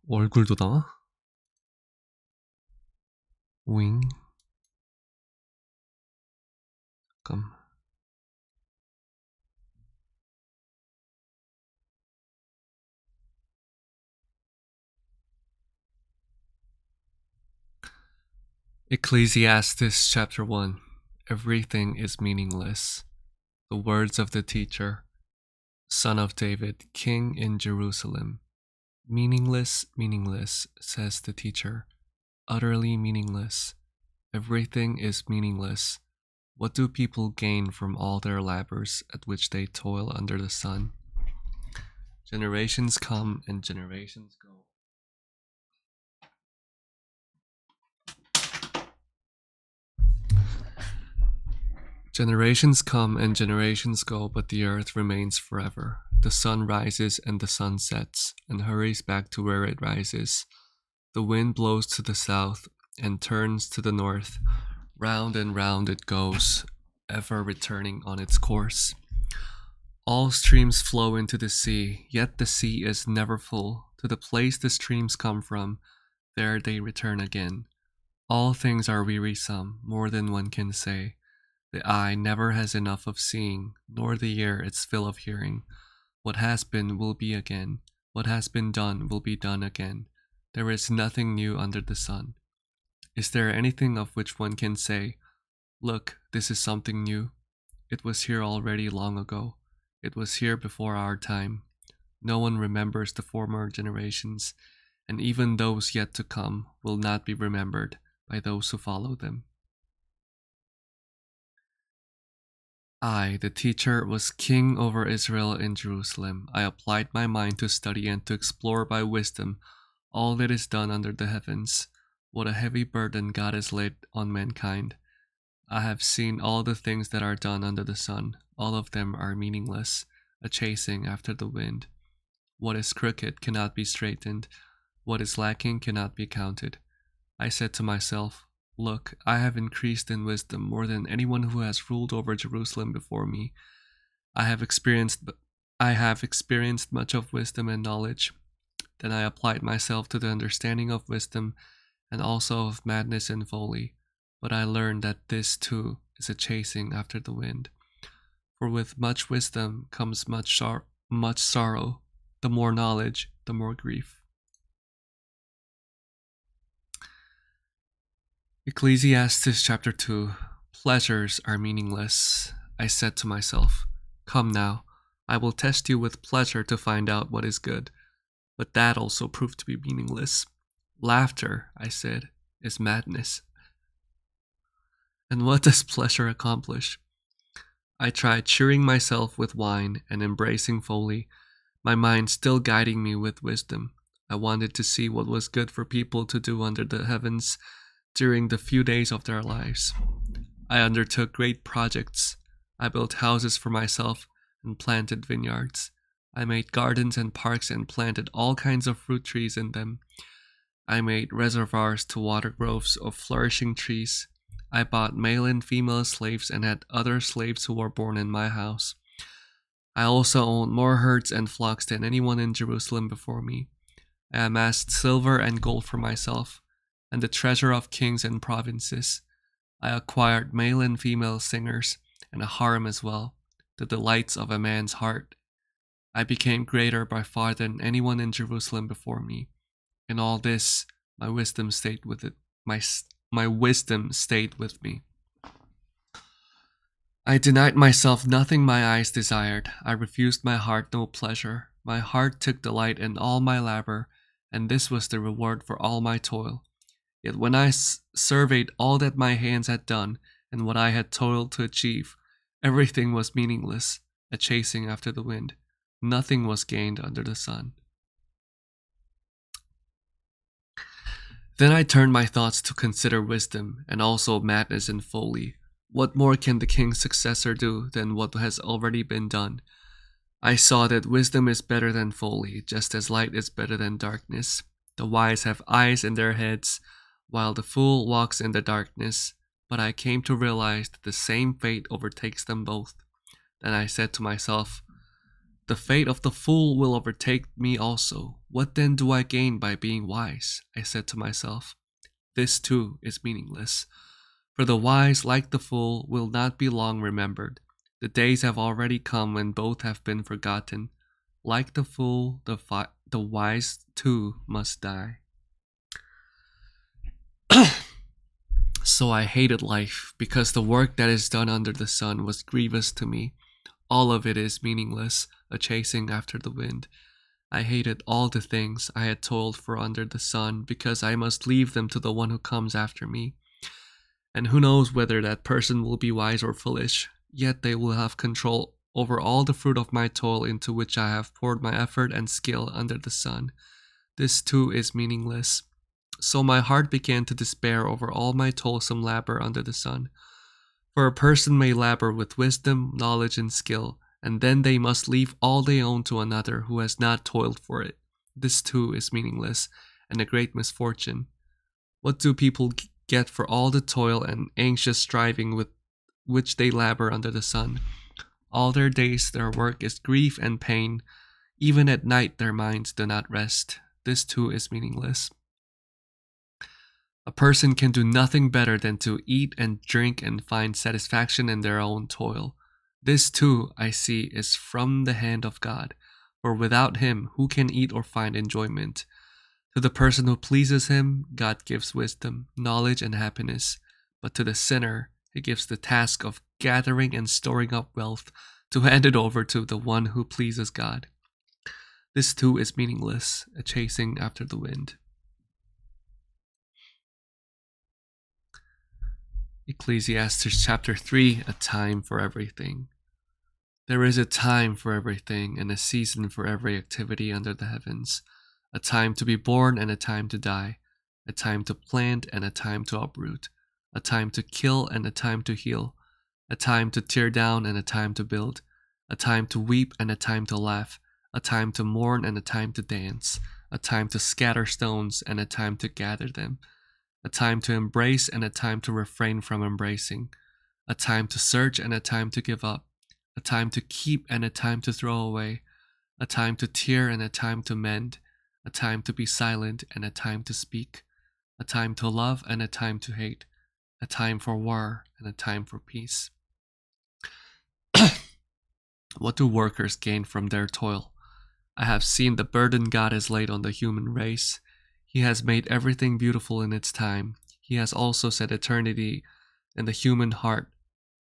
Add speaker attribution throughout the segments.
Speaker 1: 얼굴도 나와? 오잉. 잠깐. Ecclesiastes chapter 1. Everything is meaningless. The words of the teacher, son of David, king in Jerusalem. Meaningless, meaningless, says the teacher. Utterly meaningless. Everything is meaningless. What do people gain from all their labors at which they toil under the sun? Generations come and generations go. Generations come and generations go, but the earth remains forever. The sun rises and the sun sets, and hurries back to where it rises. The wind blows to the south and turns to the north. Round and round it goes, ever returning on its course. All streams flow into the sea, yet the sea is never full. To the place the streams come from, there they return again. All things are wearisome, more than one can say. The eye never has enough of seeing, nor the ear its fill of hearing. What has been will be again. What has been done will be done again. There is nothing new under the sun. Is there anything of which one can say, "Look, this is something new"? It was here already long ago. It was here before our time. No one remembers the former generations, and even those yet to come will not be remembered by those who follow them. I, the teacher, was king over Israel in Jerusalem. I applied my mind to study and to explore by wisdom all that is done under the heavens. What a heavy burden God has laid on mankind. I have seen all the things that are done under the sun. All of them are meaningless, a chasing after the wind. What is crooked cannot be straightened. What is lacking cannot be counted. I said to myself, "Look, I have increased in wisdom more than anyone who has ruled over Jerusalem before me. I have experienced much of wisdom and knowledge." Then I applied myself to the understanding of wisdom and also of madness and folly. But I learned that this too is a chasing after the wind. For with much wisdom comes much sorrow. The more knowledge, the more grief. Ecclesiastes chapter 2. Pleasures are meaningless. I said to myself, "Come now, I will test you with pleasure to find out what is good." But that also proved to be meaningless. Laughter, I said, is madness. And what does pleasure accomplish? I tried cheering myself with wine and embracing folly, my mind still guiding me with wisdom. I wanted to see what was good for people to do under the heavens during the few days of their lives. I undertook great projects. I built houses for myself and planted vineyards. I made gardens and parks and planted all kinds of fruit trees in them. I made reservoirs to water groves of flourishing trees. I bought male and female slaves and had other slaves who were born in my house. I also owned more herds and flocks than anyone in Jerusalem before me. I amassed silver and gold for myself, and the treasure of kings and provinces. I acquired male and female singers, and a harem as well, the delights of a man's heart. I became greater by far than anyone in Jerusalem before me. In all this, my wisdom stayed with it. My wisdom stayed with me. I denied myself nothing my eyes desired. I refused my heart no pleasure. My heart took delight in all my labor, and this was the reward for all my toil. Yet when I surveyed all that my hands had done and what I had toiled to achieve, everything was meaningless, a chasing after the wind. Nothing was gained under the sun. Then I turned my thoughts to consider wisdom and also madness and folly. What more can the king's successor do than what has already been done? I saw that wisdom is better than folly, just as light is better than darkness. The wise have eyes in their heads, while the fool walks in the darkness. But I came to realize that the same fate overtakes them both. Then I said to myself, The fate of the fool will overtake me also. What then do I gain by being wise? I said to myself. This too is meaningless. For the wise, like the fool, will not be long remembered. The days have already come when both have been forgotten. Like the fool, the wise too must die. So I hated life, because the work that is done under the sun was grievous to me. All of it is meaningless, a chasing after the wind. I hated all the things I had toiled for under the sun, because I must leave them to the one who comes after me. And who knows whether that person will be wise or foolish, yet they will have control over all the fruit of my toil into which I have poured my effort and skill under the sun. This too is meaningless. So my heart began to despair over all my toilsome labor under the sun. For a person may labor with wisdom, knowledge, and skill, and then they must leave all they own to another who has not toiled for it. This too is meaningless, and a great misfortune. What do people get for all the toil and anxious striving with which they labor under the sun? All their days their work is grief and pain. Even at night their minds do not rest. This too is meaningless. A person can do nothing better than to eat and drink and find satisfaction in their own toil. This too, I see, is from the hand of God, for without him who can eat or find enjoyment? To the person who pleases him, God gives wisdom, knowledge, and happiness, but to the sinner, he gives the task of gathering and storing up wealth to hand it over to the one who pleases God. This too is meaningless, a chasing after the wind. Ecclesiastes chapter 3, a time for everything. There is a time for everything and a season for every activity under the heavens, a time to be born and a time to die, a time to plant and a time to uproot, a time to kill and a time to heal, a time to tear down and a time to build, a time to weep and a time to laugh, a time to mourn and a time to dance, a time to scatter stones and a time to gather them, a time to embrace and a time to refrain from embracing, a time to search and a time to give up, a time to keep and a time to throw away, a time to tear and a time to mend, a time to be silent and a time to speak, a time to love and a time to hate, a time for war and a time for peace. What do workers gain from their toil? I have seen the burden God has laid on the human race. He has made everything beautiful in its time. He has also set eternity in the human heart.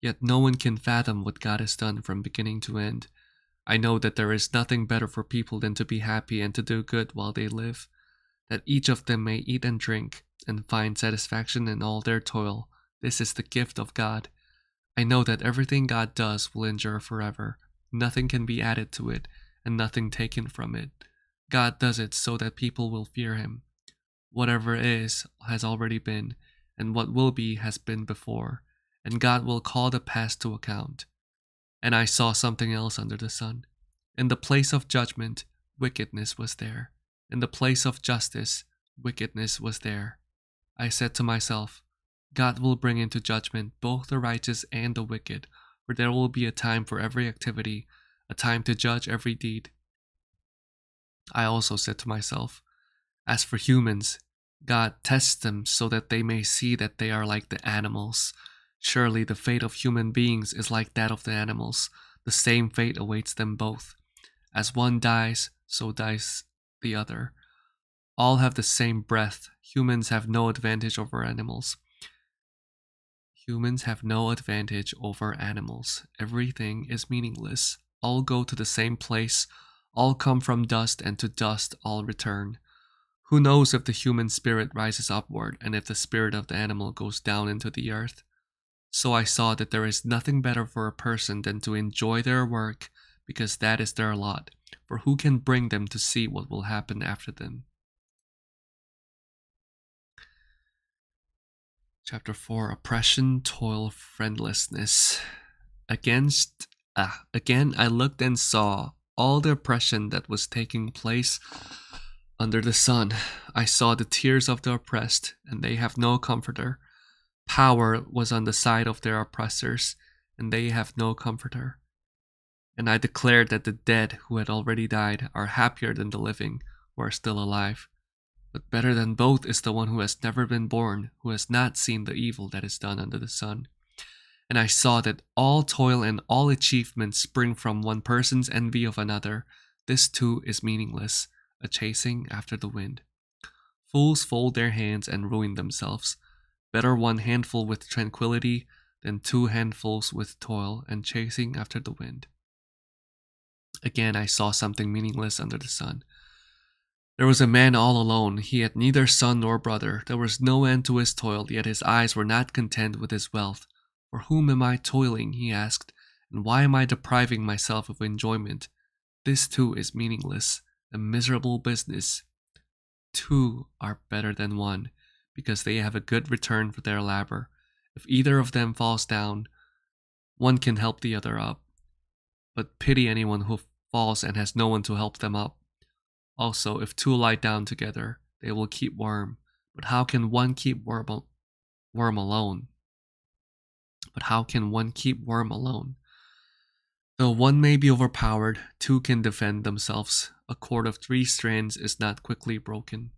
Speaker 1: Yet no one can fathom what God has done from beginning to end. I know that there is nothing better for people than to be happy and to do good while they live, that each of them may eat and drink and find satisfaction in all their toil. This is the gift of God. I know that everything God does will endure forever. Nothing can be added to it, and nothing taken from it. God does it so that people will fear him. Whatever is has already been, and what will be has been before, and God will call the past to account. And I saw something else under the sun. In the place of judgment, wickedness was there. In the place of justice, wickedness was there. I said to myself, God will bring into judgment both the righteous and the wicked, for there will be a time for every activity, a time to judge every deed. I also said to myself, as for humans, God tests them so that they may see that they are like the animals. Surely the fate of human beings is like that of the animals. The same fate awaits them both. As one dies, so dies the other. All have the same breath. Humans have no advantage over animals. Humans have no advantage over animals. Everything is meaningless. All go to the same place. All come from dust, and to dust all return. Who knows if the human spirit rises upward, and if the spirit of the animal goes down into the earth? So I saw that there is nothing better for a person than to enjoy their work, because that is their lot. For who can bring them to see what will happen after them? Chapter 4, Oppression, Toil, Friendlessness. Again I looked and saw all the oppression that was taking place under the sun. I saw the tears of the oppressed, and they have no comforter. Power was on the side of their oppressors, and they have no comforter. And I declared that the dead who had already died are happier than the living who are still alive. But better than both is the one who has never been born, who has not seen the evil that is done under the sun. And I saw that all toil and all achievement spring from one person's envy of another. This too is meaningless, a chasing after the wind. Fools fold their hands and ruin themselves. Better one handful with tranquility than two handfuls with toil and chasing after the wind. Again, I saw something meaningless under the sun. There was a man all alone. He had neither son nor brother. There was no end to his toil, yet his eyes were not content with his wealth. For whom am I toiling, he asked, and why am I depriving myself of enjoyment? This too is meaningless, a miserable business. Two are better than one, because they have a good return for their labor. If either of them falls down, one can help the other up. But pity anyone who falls and has no one to help them up. Also, if two lie down together, they will keep warm. But how can one keep warm alone? Though one may be overpowered, two can defend themselves. A cord of 3 strands is not quickly broken.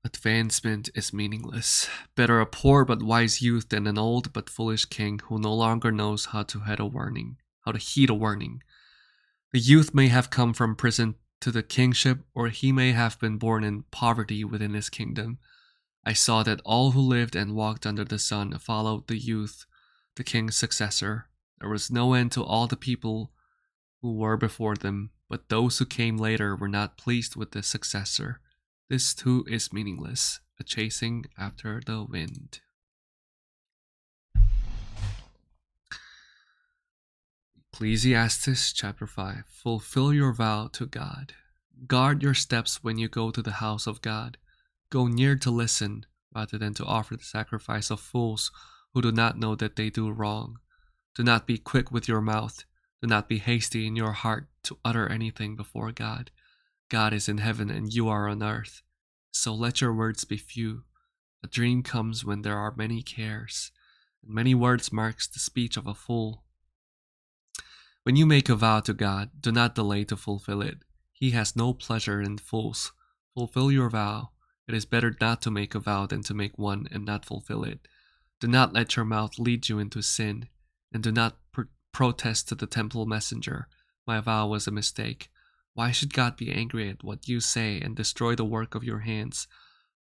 Speaker 1: Advancement is meaningless. Better a poor but wise youth than an old but foolish king who no longer knows how to heed a warning. The youth may have come from prison to the kingship, or he may have been born in poverty within his kingdom. I saw that all who lived and walked under the sun followed the youth, the king's successor. There was no end to all the people who were before them, but those who came later were not pleased with the successor. This too is meaningless, a chasing after the wind. Ecclesiastes chapter 5. Fulfill your vow to God. Guard your steps when you go to the house of God. Go near to listen, rather than to offer the sacrifice of fools who do not know that they do wrong. Do not be quick with your mouth. Do not be hasty in your heart to utter anything before God. God is in heaven and you are on earth. So let your words be few. A dream comes when there are many cares, and many words marks the speech of a fool. When you make a vow to God, do not delay to fulfill it. He has no pleasure in fools. Fulfill your vow. It is better not to make a vow than to make one and not fulfill it. Do not let your mouth lead you into sin, and do not protest to the temple messenger. My vow was a mistake. Why should God be angry at what you say and destroy the work of your hands?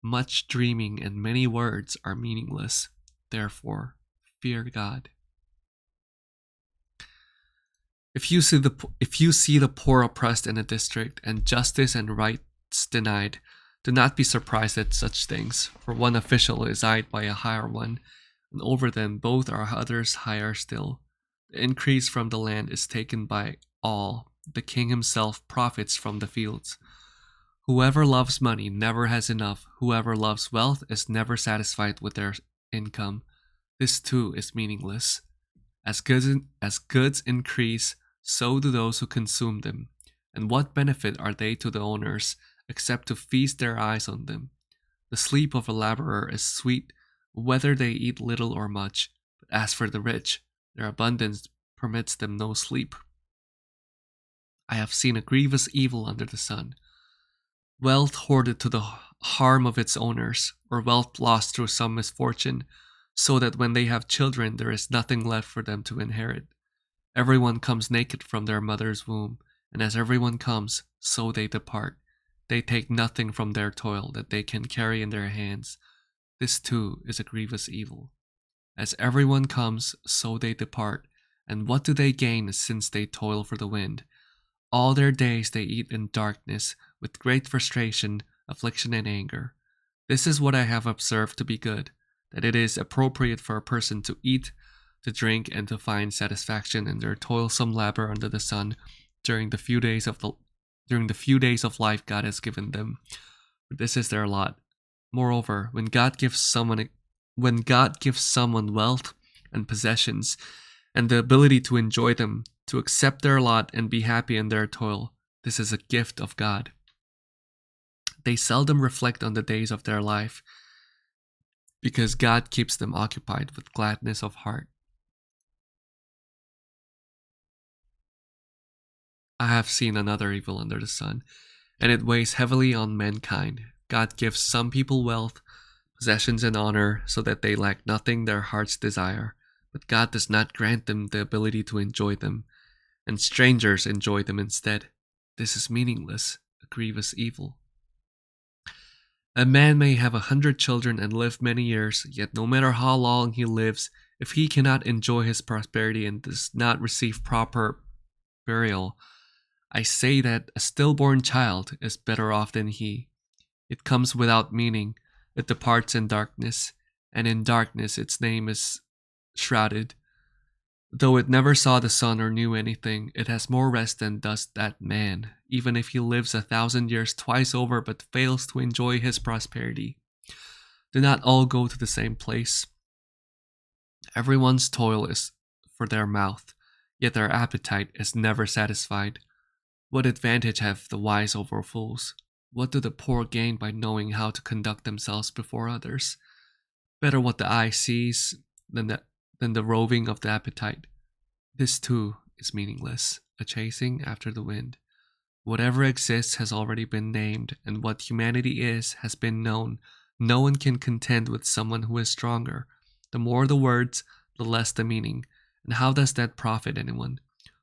Speaker 1: Much dreaming and many words are meaningless. Therefore, fear God. If you see the poor oppressed in a district and justice and rights denied, do not be surprised at such things, for one official is eyed by a higher one, and over them both are others higher still. The increase from the land is taken by all. The king himself profits from the fields. Whoever loves money never has enough. Whoever loves wealth is never satisfied with their income. This too is meaningless. As goods increase, so do those who consume them. And what benefit are they to the owners, except to feast their eyes on them? The sleep of a laborer is sweet, whether they eat little or much. But as for the rich, their abundance permits them no sleep. I have seen a grievous evil under the sun. Wealth hoarded to the harm of its owners, or wealth lost through some misfortune, so that when they have children there is nothing left for them to inherit. Everyone comes naked from their mother's womb, and as everyone comes, so they depart. They take nothing from their toil that they can carry in their hands. This too is a grievous evil. As everyone comes, so they depart, and what do they gain since they toil for the wind? All their days they eat in darkness, with great frustration, affliction, and anger. This is what I have observed to be good, that it is appropriate for a person to eat, to drink, and to find satisfaction in their toilsome labor under the sun during the few days of life God has given them. For this is their lot. Moreover, when God gives someone wealth and possessions, and the ability to enjoy them, to accept their lot and be happy in their toil, this is a gift of God. They seldom reflect on the days of their life, because God keeps them occupied with gladness of heart. I have seen another evil under the sun, and it weighs heavily on mankind. God gives some people wealth, possessions, and honor so that they lack nothing their hearts desire, but God does not grant them the ability to enjoy them, and strangers enjoy them instead. This is meaningless, a grievous evil. A man may have 100 children and live many years, yet no matter how long he lives, if he cannot enjoy his prosperity and does not receive proper burial, I say that a stillborn child is better off than he. It comes without meaning, it departs in darkness, and in darkness its name is shrouded. Though it never saw the sun or knew anything, it has more rest than does that man, even if he lives 1,000 years twice over but fails to enjoy his prosperity. Do not all go to the same place. Everyone's toil is for their mouth, yet their appetite is never satisfied. What advantage have the wise over fools? What do the poor gain by knowing how to conduct themselves before others? Better what the eye sees than the roving of the appetite. This too is meaningless, a chasing after the wind. Whatever exists has already been named, and what humanity is has been known. No one can contend with someone who is stronger. The more the words, the less the meaning. And how does that profit anyone?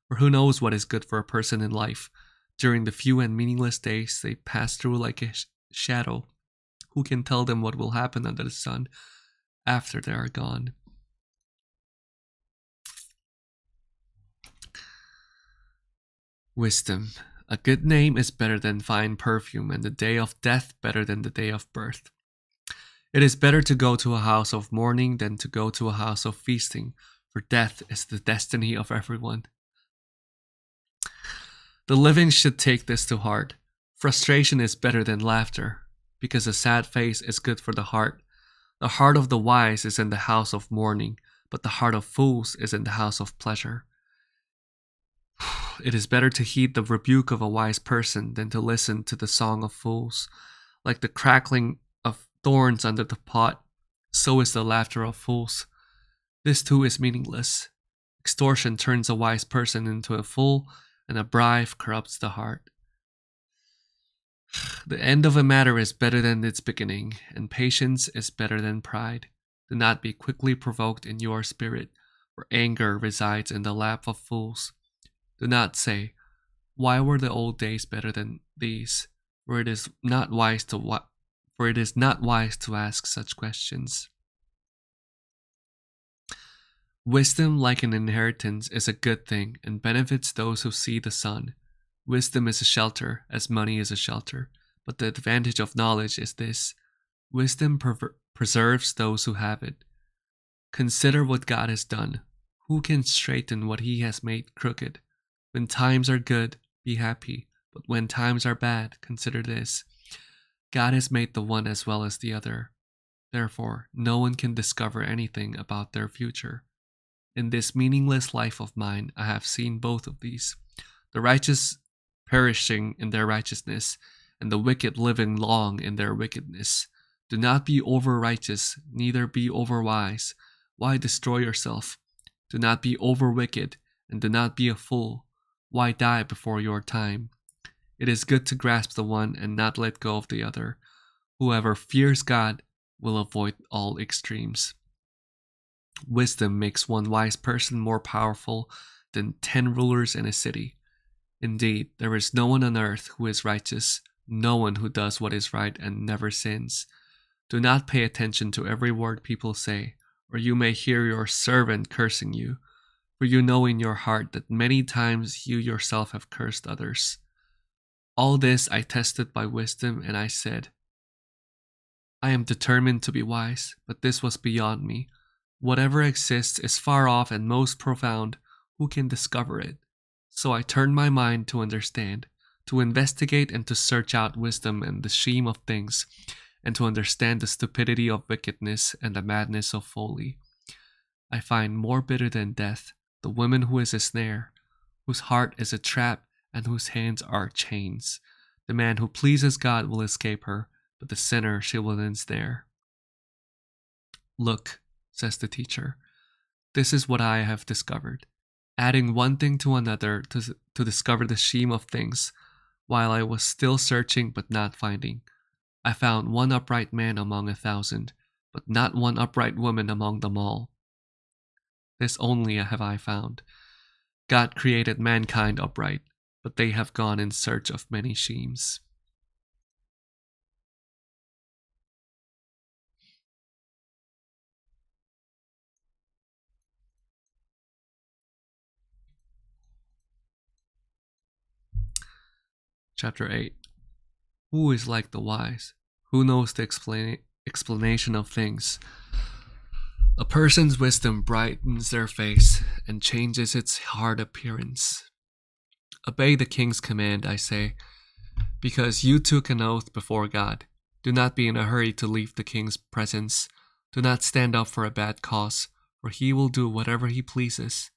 Speaker 1: For who knows what is good for a person in life? During the few and meaningless days they pass through like a shadow. Who can tell them what will happen under the sun after they are gone? Wisdom. A good name is better than fine perfume, and the day of death better than the day of birth. It is better to go to a house of mourning than to go to a house of feasting, for death is the destiny of everyone. The living should take this to heart. Frustration is better than laughter, because a sad face is good for the heart. The heart of the wise is in the house of mourning, but the heart of fools is in the house of pleasure. It is better to heed the rebuke of a wise person than to listen to the song of fools. Like the crackling of thorns under the pot, so is the laughter of fools. This too is meaningless. Extortion turns a wise person into a fool, and a bribe corrupts the heart. The end of a matter is better than its beginning, and patience is better than pride. Do not be quickly provoked in your spirit, for anger resides in the lap of fools. Do not say, "Why were the old days better than these?" For it is not wise to ask such questions. Wisdom, like an inheritance, is a good thing and benefits those who see the sun. Wisdom is a shelter, as money is a shelter. But the advantage of knowledge is this: wisdom preserves those who have it. Consider what God has done. Who can straighten what he has made crooked? When times are good, be happy. But when times are bad, consider this: God has made the one as well as the other. Therefore, no one can discover anything about their future. In this meaningless life of mine, I have seen both of these: the righteous perishing in their righteousness, and the wicked living long in their wickedness. Do not be over righteous, neither be over wise. Why destroy yourself? Do not be over wicked, and do not be a fool. Why die before your time? It is good to grasp the one and not let go of the other. Whoever fears God will avoid all extremes. Wisdom makes one wise person more powerful than 10 rulers in a city. Indeed, there is no one on earth who is righteous, no one who does what is right and never sins. Do not pay attention to every word people say, or you may hear your servant cursing you. For you know in your heart that many times you yourself have cursed others. All this I tested by wisdom, and I said, I am determined to be wise, but this was beyond me. Whatever exists is far off and most profound. Who can discover it? So I turned my mind to understand, to investigate and to search out wisdom and the scheme of things, and to understand the stupidity of wickedness and the madness of folly. I find more bitter than death the woman who is a snare, whose heart is a trap, and whose hands are chains. The man who pleases God will escape her, but the sinner she will ensnare. Look, says the teacher, this is what I have discovered. adding one thing to another to discover the scheme of things, while I was still searching but not finding. I found one upright man among 1,000, but not one upright woman among them all. This only have I found. God created mankind upright, but they have gone in search of many schemes. Chapter 8. Who is like the wise? Who knows the explanation of things? A person's wisdom brightens their face and changes its hard appearance. Obey the king's command, I say, because you took an oath before God. Do not be in a hurry to leave the king's presence. Do not stand up for a bad cause, for he will do whatever he pleases.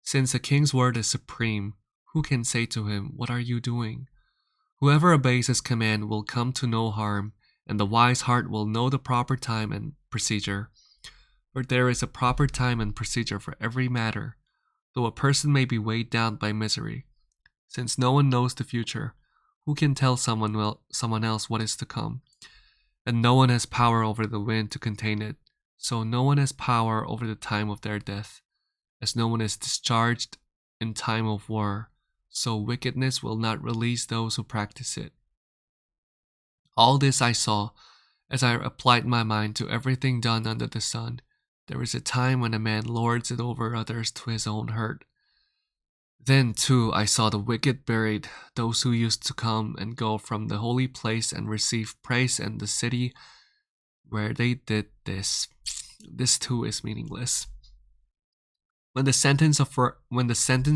Speaker 1: Since the king's word is supreme, who can say to him, "What are you doing?" Whoever obeys his command will come to no harm, and the wise heart will know the proper time and procedure. For there is a proper time and procedure for every matter, though a person may be weighed down by misery. Since no one knows the future, who can tell someone else what is to come? And no one has power over the wind to contain it, so no one has power over the time of their death. As no one is discharged in time of war, so wickedness will not release those who practice it. All this I saw as I applied my mind to everything done under the sun. There is a time when a man lords it over others to his own hurt. Then, too, I saw the wicked buried, those who used to come and go from the holy place and receive praise in the city where they did this. This too is meaningless. When the sentence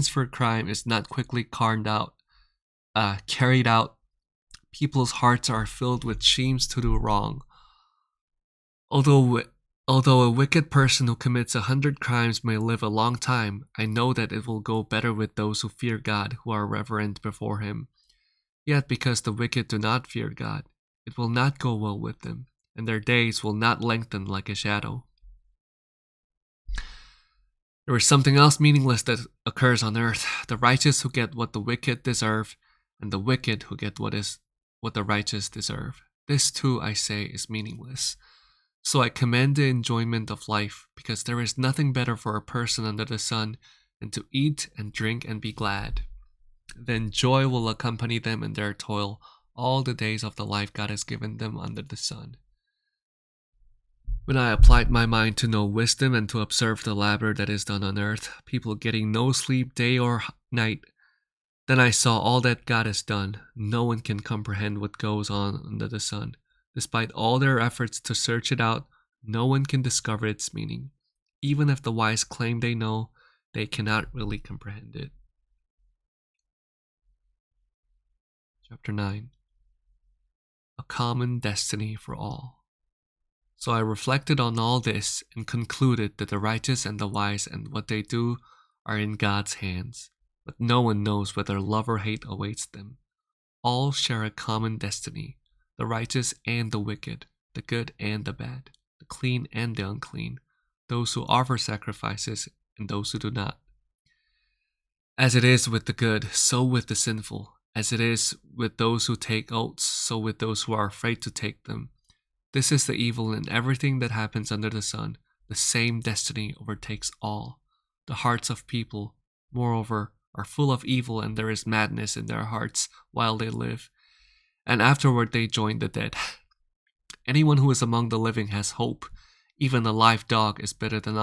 Speaker 1: for crime is not quickly carried out, people's hearts are filled with schemes to do wrong. Although a wicked person who commits 100 crimes may live a long time, I know that it will go better with those who fear God, who are reverent before Him. Yet because the wicked do not fear God, it will not go well with them, and their days will not lengthen like a shadow. There is something else meaningless that occurs on earth: the righteous who get what the wicked deserve, and the wicked who get what the righteous deserve. This too, I say, is meaningless. So I commend the enjoyment of life, because there is nothing better for a person under the sun than to eat and drink and be glad. Then joy will accompany them in their toil all the days of the life God has given them under the sun. When I applied my mind to know wisdom and to observe the labor that is done on earth, people getting no sleep day or night, then I saw all that God has done. No one can comprehend what goes on under the sun. Despite all their efforts to search it out, no one can discover its meaning. Even if the wise claim they know, they cannot really comprehend it. Chapter 9. A common destiny for all. So I reflected on all this and concluded that the righteous and the wise and what they do are in God's hands, but no one knows whether love or hate awaits them. All share a common destiny, the righteous and the wicked, the good and the bad, the clean and the unclean, those who offer sacrifices and those who do not. As it is with the good, so with the sinful. As it is with those who take oaths, so with those who are afraid to take them. This is the evil in everything that happens under the sun. The same destiny overtakes all. The hearts of people, moreover, are full of evil, and there is madness in their hearts while they live. And afterward they join the dead. Anyone who is among the living has hope. Even a live dog is better than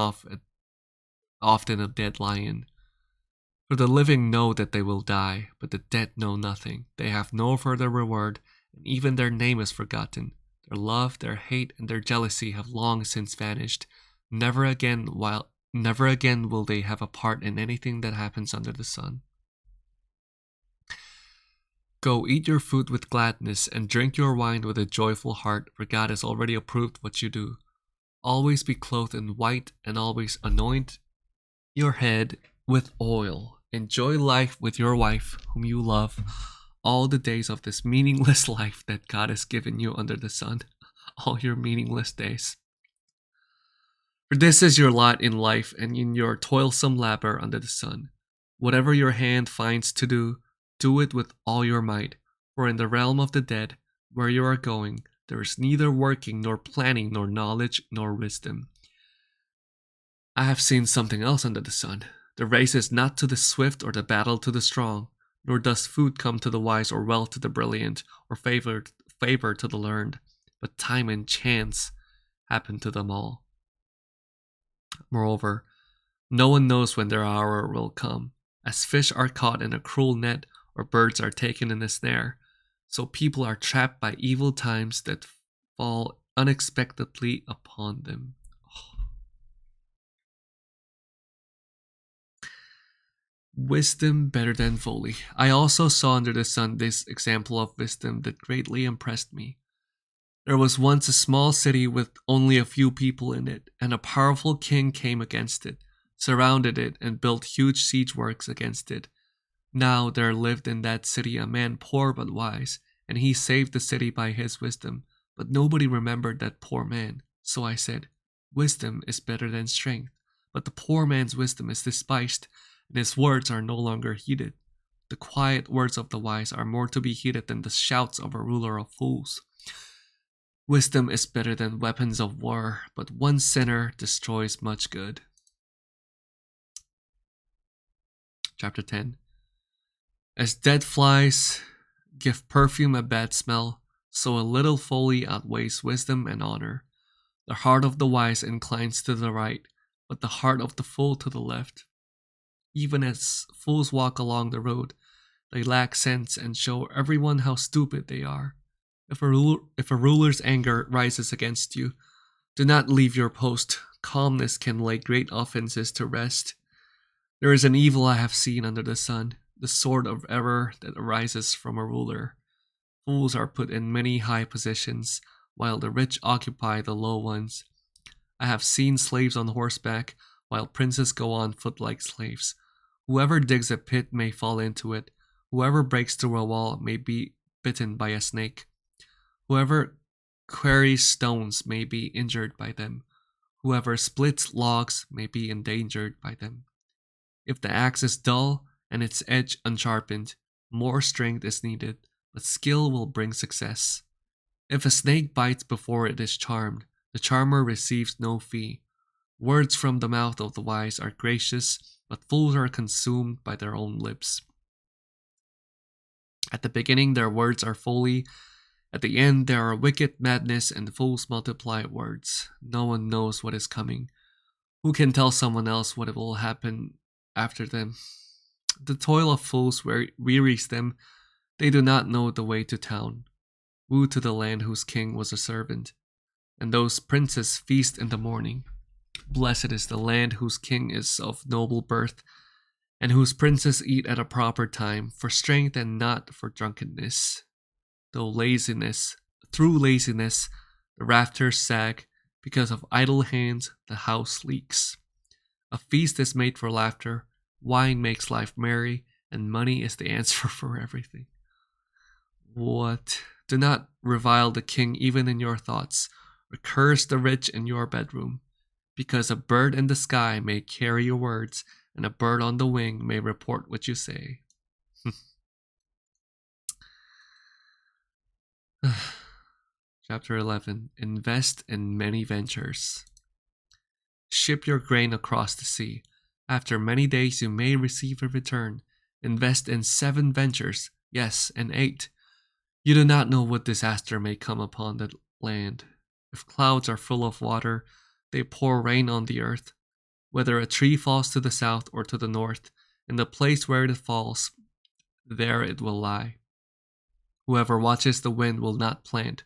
Speaker 1: often a dead lion. For the living know that they will die, but the dead know nothing. They have no further reward, and even their name is forgotten. Their love, their hate, and their jealousy have long since vanished. Never again will they have a part in anything that happens under the sun. Go eat your food with gladness and drink your wine with a joyful heart, for God has already approved what you do. Always be clothed in white and always anoint your head with oil. Enjoy life with your wife, whom you love, all the days of this meaningless life that God has given you under the sun, all your meaningless days. For this is your lot in life and in your toilsome labor under the sun. Whatever your hand finds to do, do it with all your might, for in the realm of the dead, where you are going, there is neither working, nor planning, nor knowledge, nor wisdom. I have seen something else under the sun. The race is not to the swift or the battle to the strong, nor does food come to the wise or wealth to the brilliant or favor to the learned, but time and chance happen to them all. Moreover, no one knows when their hour will come. As fish are caught in a cruel net or birds are taken in a snare, so people are trapped by evil times that fall unexpectedly upon them. Wisdom better than folly. I also saw under the sun this example of wisdom that greatly impressed me. There was once a small city with only a few people in it, and a powerful king came against it, surrounded it, and built huge siege works against it. Now there lived in that city a man poor but wise, and he saved the city by his wisdom. But nobody remembered that poor man. So I said, wisdom is better than strength, but the poor man's wisdom is despised, and his words are no longer heeded. The quiet words of the wise are more to be heeded than the shouts of a ruler of fools. Wisdom is better than weapons of war, but one sinner destroys much good. Chapter 10. As dead flies give perfume a bad smell, so a little folly outweighs wisdom and honor. The heart of the wise inclines to the right, but the heart of the fool to the left. Even as fools walk along the road, they lack sense and show everyone how stupid they are. If a ruler's anger rises against you, do not leave your post. Calmness can lay great offenses to rest. There is an evil I have seen under the sun, the sword of error that arises from a ruler. Fools are put in many high positions, while the rich occupy the low ones. I have seen slaves on horseback, while princes go on foot like slaves. Whoever digs a pit may fall into it. Whoever breaks through a wall may be bitten by a snake. Whoever quarries stones may be injured by them. Whoever splits logs may be endangered by them. If the axe is dull and its edge unsharpened, more strength is needed, but skill will bring success. If a snake bites before it is charmed, the charmer receives no fee. Words from the mouth of the wise are gracious, but fools are consumed by their own lips. At the beginning their words are folly, at the end there are wicked madness, and fools multiply words. No one knows what is coming. Who can tell someone else what will happen after them? The toil of fools wearies them. They do not know the way to town. Woe to the land whose king was a servant, and those princes feast in the morning. Blessed is the land whose king is of noble birth, and whose princes eat at a proper time, for strength and not for drunkenness. Through laziness, the rafters sag, because of idle hands, the house leaks. A feast is made for laughter, wine makes life merry, and money is the answer for everything. What? Do not revile the king even in your thoughts, or curse the rich in your bedroom, because a bird in the sky may carry your words, and a bird on the wing may report what you say. Chapter 11. Invest in many ventures. Ship your grain across the sea. After many days you may receive a return. Invest in 7 ventures, yes, and 8. You do not know what disaster may come upon the land. If clouds are full of water, they pour rain on the earth. Whether a tree falls to the south or to the north, in the place where it falls, there it will lie. Whoever watches the wind will not plant.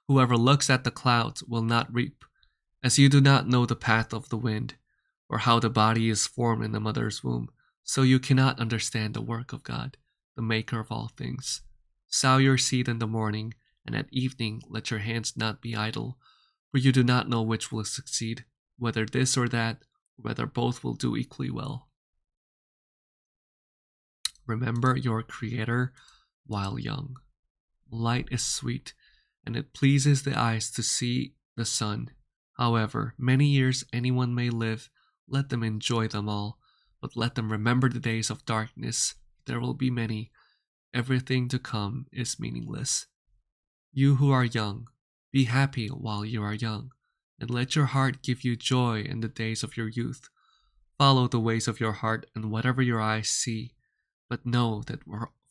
Speaker 1: Whoever looks at the clouds will not reap. As you do not know the path of the wind, or how the body is formed in the mother's womb, so you cannot understand the work of God, the maker of all things. Sow your seed in the morning, and at evening let your hands not be idle, for you do not know which will succeed, whether this or that, or whether both will do equally well. Remember your Creator while young. Light is sweet, and it pleases the eyes to see the sun. However many years anyone may live, let them enjoy them all. but let them remember the days of darkness. There will be many. Everything to come is meaningless. You who are young, be happy while you are young, and let your heart give you joy in the days of your youth. Follow the ways of your heart and whatever your eyes see, but know that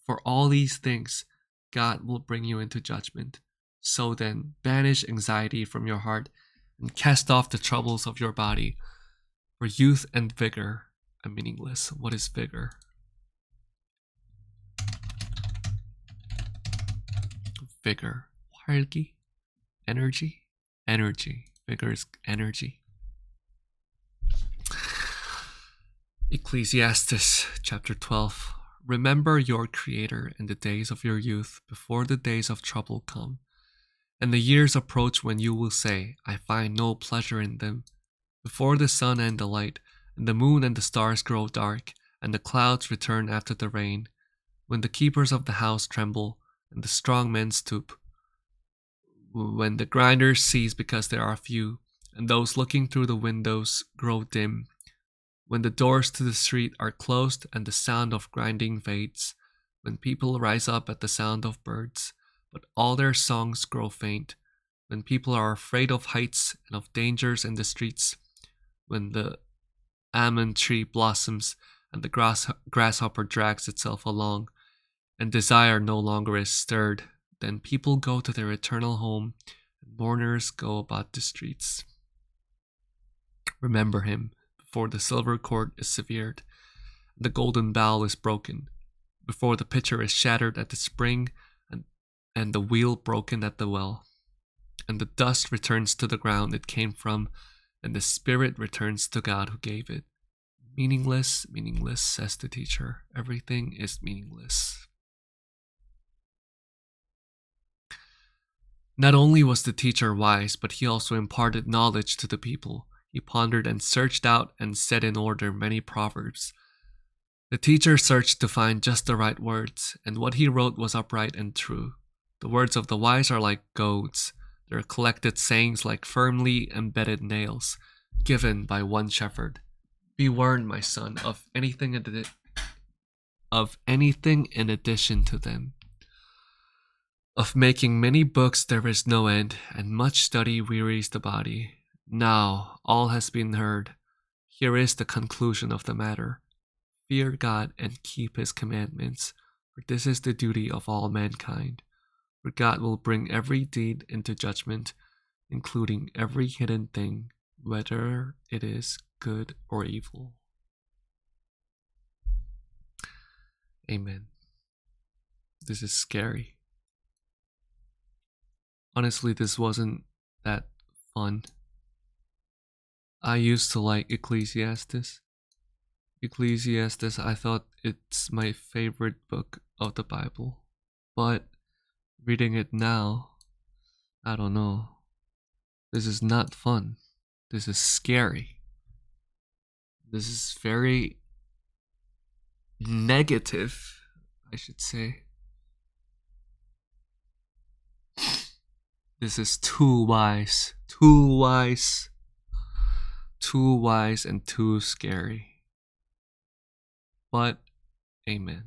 Speaker 1: for all these things, God will bring you into judgment. So then, banish anxiety from your heart and cast off the troubles of your body, for youth and vigor are meaningless. What is vigor? Vigor. 활기? Energy? Energy. Vigor is energy. Ecclesiastes chapter 12. Remember your Creator in the days of your youth, before the days of trouble come, and the years approach when you will say, I find no pleasure in them. Before the sun and the light, and the moon and the stars grow dark, and the clouds return after the rain, when the keepers of the house tremble, and the strong men stoop, when the grinders cease because there are few, and those looking through the windows grow dim, when the doors to the street are closed and the sound of grinding fades, when people rise up at the sound of birds, but all their songs grow faint, when people are afraid of heights and of dangers in the streets, when the almond tree blossoms and the grasshopper drags itself along, and desire no longer is stirred, then people go to their eternal home, and mourners go about the streets. Remember him before the silver cord is severed, the golden bowl is broken, before the pitcher is shattered at the spring, and the wheel broken at the well, and the dust returns to the ground it came from, and the spirit returns to God who gave it. Meaningless, meaningless, says the teacher. Everything is meaningless. Not only was the teacher wise, but he also imparted knowledge to the people. He pondered and searched out and set in order many proverbs. The teacher searched to find just the right words, and what he wrote was upright and true. The words of the wise are like goads, their collected sayings like firmly embedded nails, given by one shepherd. Be warned, my son, of anything in addition to them. Of making many books there is no end, and much study wearies the body. Now all has been heard. Here is the conclusion of the matter. Fear God and keep his commandments, for this is the duty of all mankind. For God will bring every deed into judgment, including every hidden thing, whether it is good or evil. Amen. This is scary. Honestly, this wasn't that fun. I used to like Ecclesiastes. I thought it's my favorite book of the Bible. But reading it now, I don't know. This is not fun. This is scary. This is very negative, I should say. This is too wise. Too wise. Too wise and too scary. But, amen.